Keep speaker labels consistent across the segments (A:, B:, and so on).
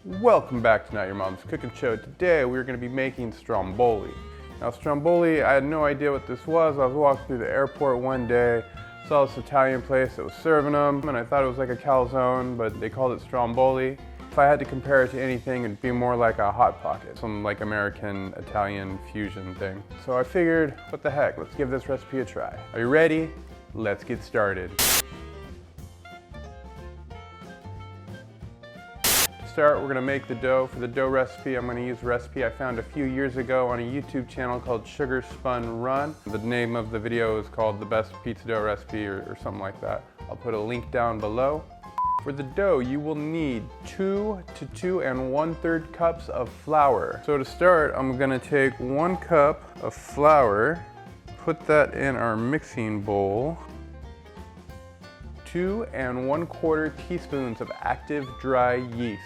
A: Welcome back to Not Your Mom's Cooking Show. Today we're going to be making stromboli. Now stromboli, I had no idea what this was. I was walking through the airport one day, saw this Italian place that was serving them, and I thought it was like a calzone, but they called it stromboli. If I had to compare it to anything, it'd be more like a Hot Pocket, some like American Italian fusion thing. So I figured, what the heck, let's give this recipe a try. Are you ready? Let's get started. We're gonna make the dough. For the dough recipe, I'm gonna use a recipe I found a few years ago on a YouTube channel called Sugar Spun Run. The name of the video is called The Best Pizza Dough Recipe or something like that. I'll put a link down below. For the dough, you will need 2 to 2 1/3 cups of flour. So to start, I'm gonna take 1 cup of flour, put that in our mixing bowl. 2 1/4 teaspoons of active dry yeast.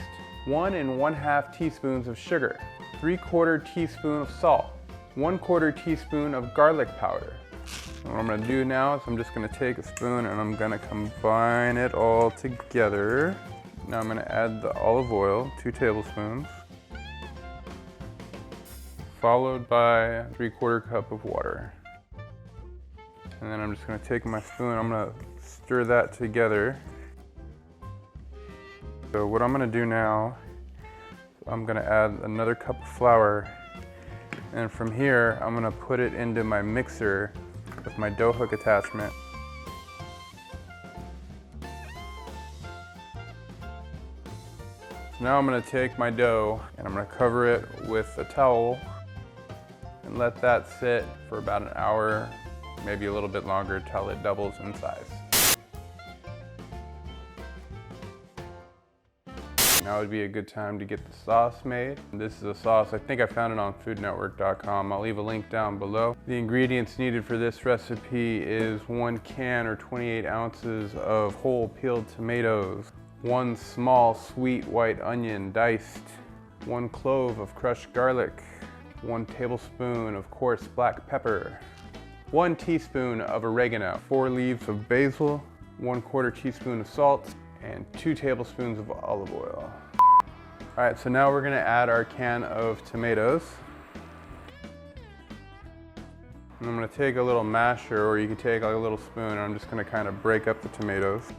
A: 1 1/2 teaspoons of sugar, 3/4 teaspoon of salt, 1/4 teaspoon of garlic powder. And what I'm gonna do now is I'm just gonna take a spoon and I'm gonna combine it all together. Now I'm gonna add the olive oil, 2 tablespoons, followed by 3/4 cup of water. And then I'm just gonna take my spoon, I'm gonna stir that together. So what I'm gonna do now, I'm gonna add another cup of flour, and from here I'm gonna put it into my mixer with my dough hook attachment. So now I'm gonna take my dough and I'm gonna cover it with a towel and let that sit for about an hour, maybe a little bit longer, till it doubles in size. Now would be a good time to get the sauce made. This is a sauce, I think I found it on foodnetwork.com. I'll leave a link down below. The ingredients needed for this recipe is 1 can or 28 ounces of whole peeled tomatoes, 1 small sweet white onion diced, 1 clove of crushed garlic, 1 tablespoon of coarse black pepper, 1 teaspoon of oregano, 4 leaves of basil, 1/4 teaspoon of salt, and 2 tablespoons of olive oil. All right, so now we're gonna add our can of tomatoes. And I'm gonna take a little masher, or you can take like a little spoon, and I'm just gonna kind of break up the tomatoes.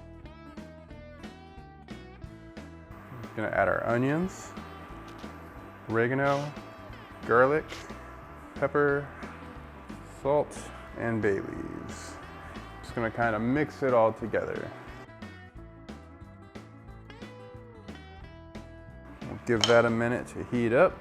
A: I'm gonna add our onions, oregano, garlic, pepper, salt, and bay leaves. Just gonna kind of mix it all together. We'll give that a minute to heat up.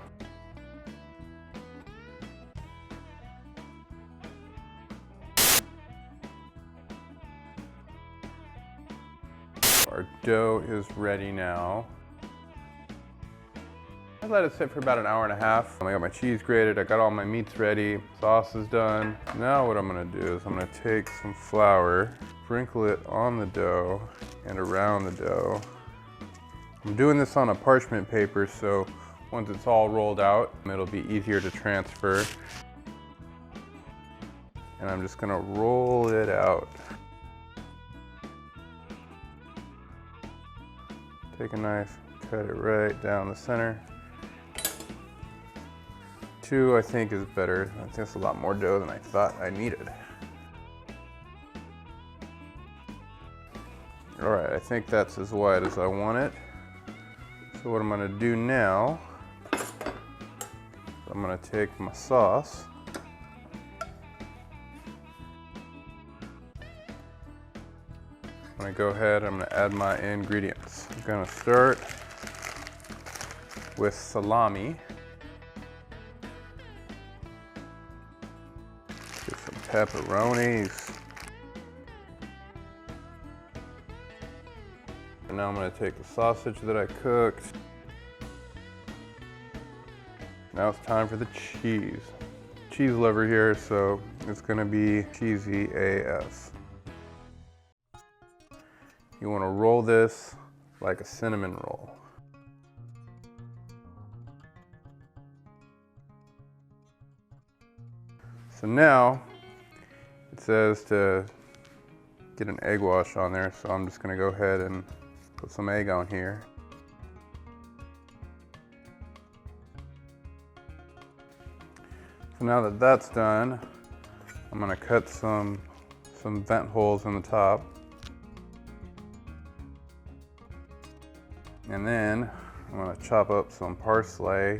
A: Our dough is ready now. I let it sit for about an hour and a half. I got my cheese grated, I got all my meats ready, sauce is done. Now what I'm gonna do is I'm gonna take some flour, sprinkle it on the dough and around the dough. I'm doing this on a parchment paper, so once it's all rolled out, it'll be easier to transfer. And I'm just gonna roll it out. Take a knife, cut it right down the center. 2 I think is better. I think that's a lot more dough than I thought I needed. All right, I think that's as wide as I want it. So what I'm gonna do now, I'm gonna take my sauce. I'm gonna go ahead, I'm gonna add my ingredients. I'm gonna start with salami. Get some pepperonis. And now I'm gonna take the sausage that I cooked. Now it's time for the cheese. Cheese lover here, so it's gonna be cheesy AF. You wanna roll this like a cinnamon roll. So now it says to get an egg wash on there, so I'm just gonna go ahead and put some egg on here. So now that that's done, I'm gonna cut some vent holes in the top. And then I'm gonna chop up some parsley.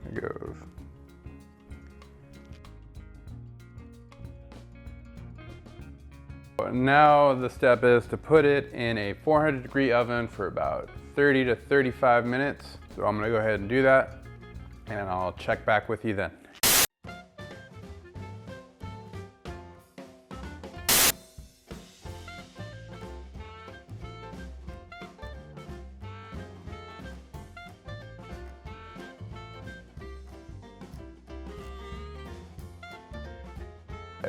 A: There it goes. Now the step is to put it in a 400-degree oven for about 30 to 35 minutes. So I'm gonna go ahead and do that, and I'll check back with you then.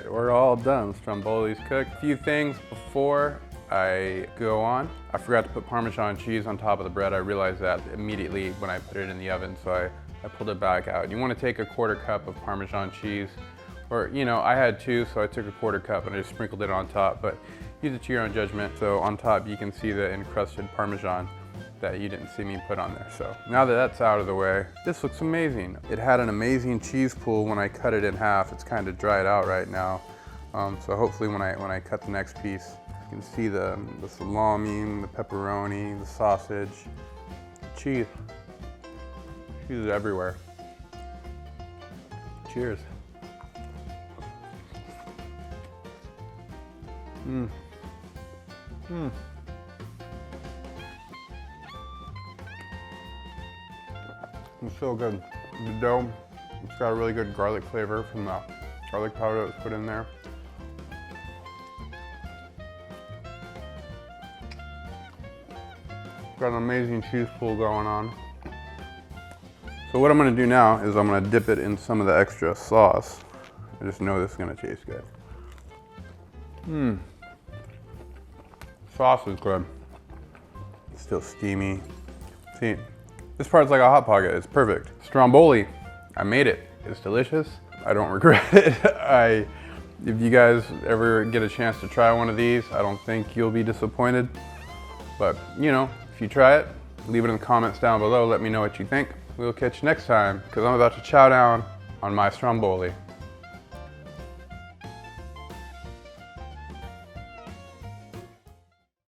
A: We're all done. Stromboli's cooked. A few things before I go on. I forgot to put Parmesan cheese on top of the bread. I realized that immediately when I put it in the oven, so I pulled it back out. You want to take a 1/4 cup of Parmesan cheese, or I had 2, so I took a 1/4 cup and I just sprinkled it on top, but use it to your own judgment. So on top you can see the encrusted Parmesan that you didn't see me put on there. So now that that's out of the way, this looks amazing. It had an amazing cheese pool when I cut it in half. It's kind of dried out right now. So hopefully when I cut the next piece, you can see the salami, the pepperoni, the sausage, cheese. Cheese is everywhere. Cheers. Mmm. Mmm. It's so good. The dough, it's got a really good garlic flavor from the garlic powder that was put in there. Got an amazing cheese pool going on. So what I'm gonna do now is I'm gonna dip it in some of the extra sauce. I just know this is gonna taste good. Mmm. Sauce is good. It's still steamy. See, this part's like a Hot Pocket. It's perfect. Stromboli, I made it. It's delicious. I don't regret it. If you guys ever get a chance to try one of these, I don't think you'll be disappointed. But if you try it, leave it in the comments down below. Let me know what you think. We'll catch you next time, because I'm about to chow down on my Stromboli.